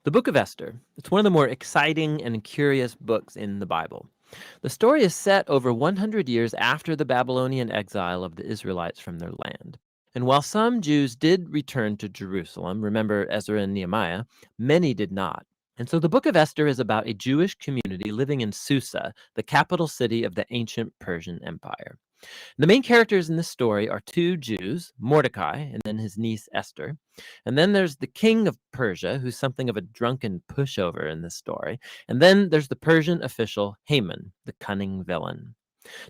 The book of Esther. It's one of the more exciting and curious books in the Bible. The story is set over 100 years after the Babylonian exile of the Israelites from their land. And while some Jews did return to Jerusalem, remember Ezra and Nehemiah, many did not. And so the book of Esther is about a Jewish community living in Susa, the capital city of the ancient Persian Empire. The main characters in this story are two Jews, Mordecai and then his niece Esther. And then there's the king of Persia, who's something of a drunken pushover in this story. And then there's the Persian official Haman, the cunning villain.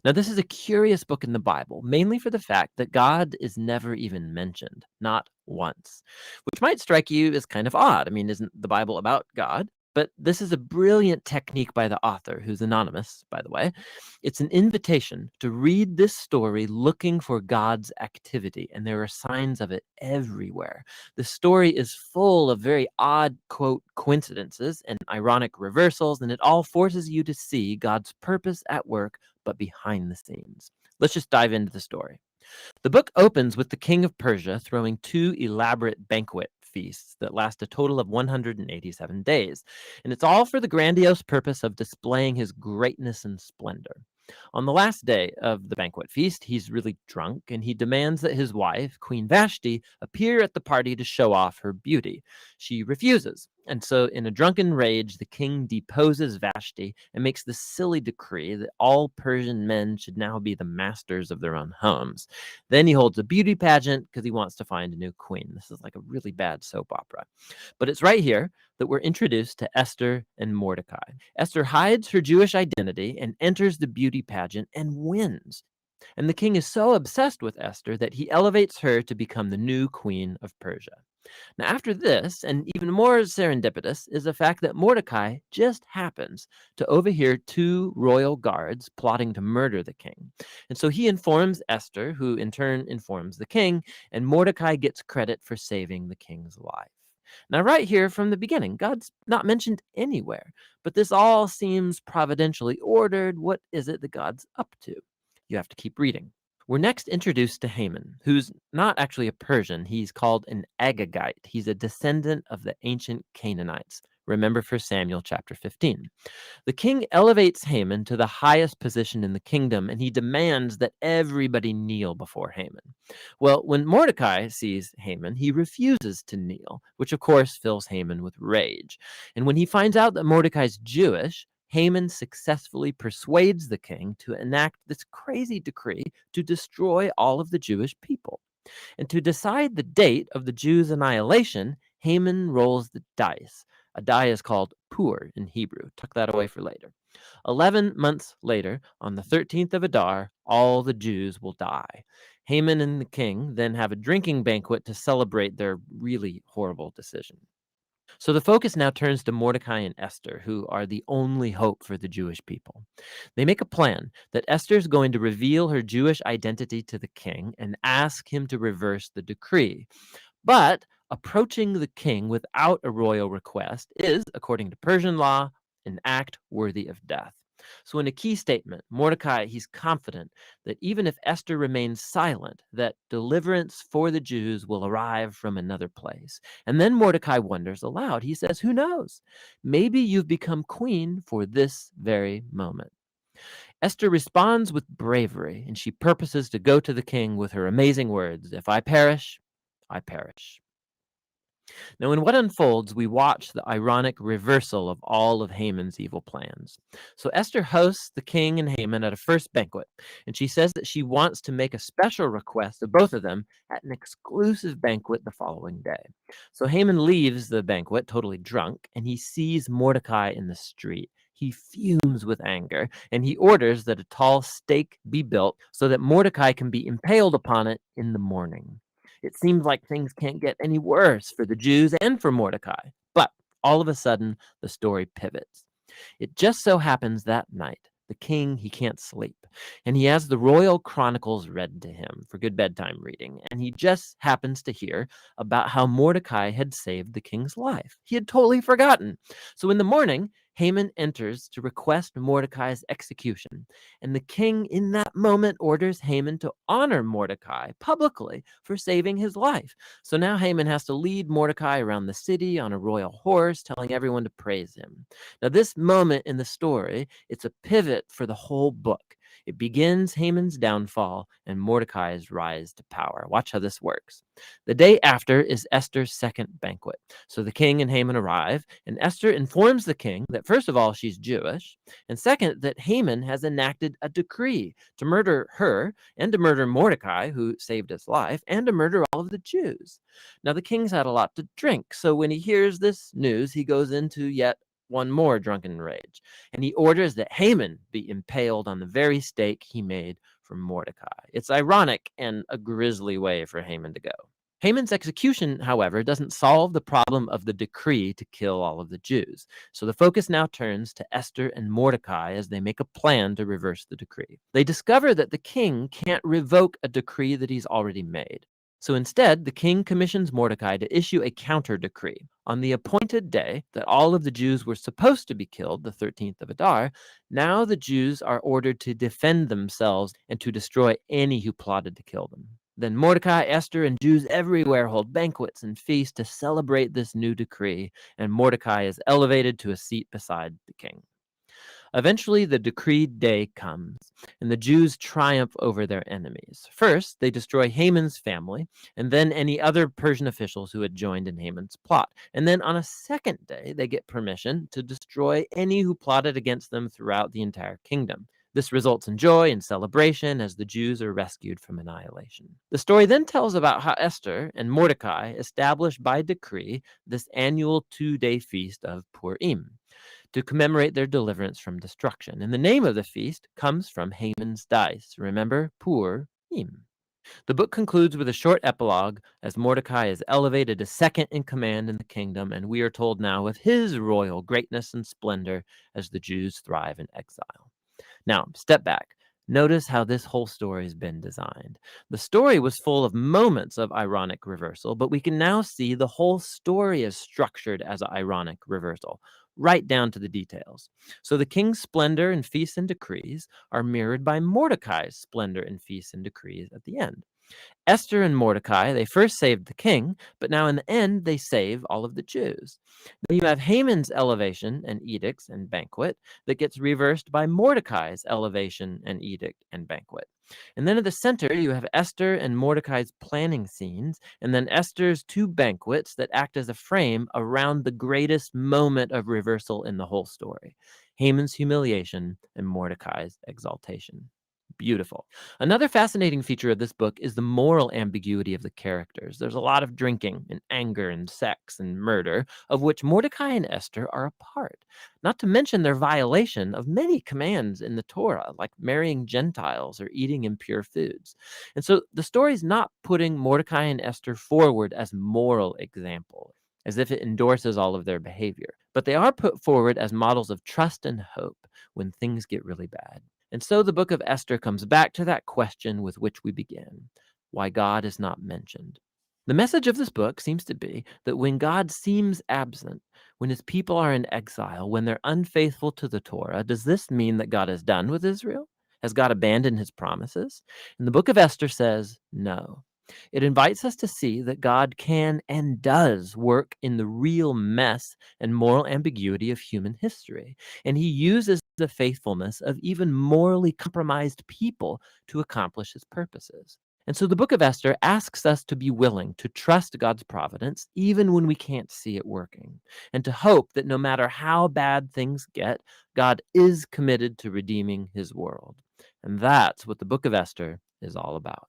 Now, this is a curious book in the Bible, mainly for the fact that God is never even mentioned, not once, which might strike you as kind of odd. I mean, isn't the Bible about God? But this is a brilliant technique by the author, who's anonymous, by the way. It's an invitation to read this story looking for God's activity, and there are signs of it everywhere. The story is full of very odd, quote, coincidences and ironic reversals, and it all forces you to see God's purpose at work but behind the scenes. Let's just dive into the story. The book opens with the king of Persia throwing two elaborate banquet feasts that last a total of 187 days, and it's all for the grandiose purpose of displaying his greatness and splendor. On the last day of the banquet feast, he's really drunk and he demands that his wife, Queen Vashti, appear at the party to show off her beauty. She refuses, and so in a drunken rage, the king deposes Vashti and makes the silly decree that all Persian men should now be the masters of their own homes. Then he holds a beauty pageant because he wants to find a new queen. This is like a really bad soap opera. But it's right here that we're introduced to Esther and Mordecai. Esther hides her Jewish identity and enters the beauty pageant and wins. And the king is so obsessed with Esther that he elevates her to become the new queen of Persia. Now, after this, and even more serendipitous, is the fact that Mordecai just happens to overhear two royal guards plotting to murder the king. And so he informs Esther, who in turn informs the king, and Mordecai gets credit for saving the king's life. Now, right here from the beginning, God's not mentioned anywhere, but this all seems providentially ordered. What is it that God's up to? You have to keep reading. We're next introduced to Haman, who's not actually a Persian. He's called an Agagite. He's a descendant of the ancient Canaanites. Remember 1 Samuel chapter 15. The king elevates Haman to the highest position in the kingdom, and he demands that everybody kneel before Haman. Well, when Mordecai sees Haman, he refuses to kneel, which of course fills Haman with rage. And when he finds out that Mordecai's Jewish, Haman successfully persuades the king to enact this crazy decree to destroy all of the Jewish people. And to decide the date of the Jews' annihilation, Haman rolls the dice. A die is called pur in Hebrew. Tuck that away for later. 11 months later, on the 13th of Adar, all the Jews will die. Haman and the king then have a drinking banquet to celebrate their really horrible decision. So the focus now turns to Mordecai and Esther, who are the only hope for the Jewish people. They make a plan that Esther is going to reveal her Jewish identity to the king and ask him to reverse the decree. But approaching the king without a royal request is, according to Persian law, an act worthy of death. So in a key statement, Mordecai, he's confident that even if Esther remains silent, that deliverance for the Jews will arrive from another place. And then Mordecai wonders aloud. He says, who knows? Maybe you've become queen for this very moment. Esther responds with bravery, and she purposes to go to the king with her amazing words, if I perish, I perish. Now, in what unfolds, we watch the ironic reversal of all of Haman's evil plans. So Esther hosts the king and Haman at a first banquet, and she says that she wants to make a special request of both of them at an exclusive banquet the following day. So Haman leaves the banquet totally drunk, and he sees Mordecai in the street. He fumes with anger, and he orders that a tall stake be built so that Mordecai can be impaled upon it in the morning. It seems like things can't get any worse for the Jews and for Mordecai. But all of a sudden, the story pivots. It just so happens that night, the king, he can't sleep, and he has the royal chronicles read to him for good bedtime reading, and he just happens to hear about how Mordecai had saved the king's life. He had totally forgotten. So in the morning, Haman enters to request Mordecai's execution, and the king in that moment orders Haman to honor Mordecai publicly for saving his life. So now Haman has to lead Mordecai around the city on a royal horse, telling everyone to praise him. Now, this moment in the story, it's a pivot for the whole book. It begins Haman's downfall and Mordecai's rise to power. Watch how this works. The day after is Esther's second banquet. So the king and Haman arrive, and Esther informs the king that, first of all, she's Jewish, and second, that Haman has enacted a decree to murder her and to murder Mordecai, who saved his life, and to murder all of the Jews. Now, the king's had a lot to drink, so when he hears this news, he goes into yet one more drunken rage, and he orders that Haman be impaled on the very stake he made for Mordecai. It's ironic and a grisly way for Haman to go. Haman's execution, however, doesn't solve the problem of the decree to kill all of the Jews. So the focus now turns to Esther and Mordecai as they make a plan to reverse the decree. They discover that the king can't revoke a decree that he's already made. So instead, the king commissions Mordecai to issue a counter decree. On the appointed day that all of the Jews were supposed to be killed, the 13th of Adar, now the Jews are ordered to defend themselves and to destroy any who plotted to kill them. Then Mordecai, Esther, and Jews everywhere hold banquets and feasts to celebrate this new decree, and Mordecai is elevated to a seat beside the king. Eventually, the decreed day comes, and the Jews triumph over their enemies. First, they destroy Haman's family, and then any other Persian officials who had joined in Haman's plot. And then on a second day, they get permission to destroy any who plotted against them throughout the entire kingdom. This results in joy and celebration as the Jews are rescued from annihilation. The story then tells about how Esther and Mordecai established by decree this annual 2-day feast of Purim to commemorate their deliverance from destruction. And the name of the feast comes from Haman's dice. Remember, Purim. The book concludes with a short epilogue as Mordecai is elevated to second in command in the kingdom, and we are told now of his royal greatness and splendor as the Jews thrive in exile. Now, step back. Notice how this whole story has been designed. The story was full of moments of ironic reversal, but we can now see the whole story is structured as an ironic reversal, right down to the details. So the king's splendor and feasts and decrees are mirrored by Mordecai's splendor and feasts and decrees at the end. Esther and Mordecai, they first saved the king, but now in the end, they save all of the Jews. Then you have Haman's elevation and edicts and banquet that gets reversed by Mordecai's elevation and edict and banquet. And then at the center, you have Esther and Mordecai's planning scenes, and then Esther's two banquets that act as a frame around the greatest moment of reversal in the whole story: Haman's humiliation and Mordecai's exaltation. Beautiful. Another fascinating feature of this book is the moral ambiguity of the characters. There's a lot of drinking and anger and sex and murder, of which Mordecai and Esther are a part, not to mention their violation of many commands in the Torah, like marrying Gentiles or eating impure foods. And so the story's not putting Mordecai and Esther forward as moral example, as if it endorses all of their behavior, but they are put forward as models of trust and hope when things get really bad. And so the book of Esther comes back to that question with which we began: why God is not mentioned. The message of this book seems to be that when God seems absent, when his people are in exile, when they're unfaithful to the Torah, does this mean that God is done with Israel? Has God abandoned his promises? And the book of Esther says no. It invites us to see that God can and does work in the real mess and moral ambiguity of human history, and he uses the faithfulness of even morally compromised people to accomplish his purposes. And so the book of Esther asks us to be willing to trust God's providence even when we can't see it working, and to hope that no matter how bad things get, God is committed to redeeming his world. And that's what the book of Esther is all about.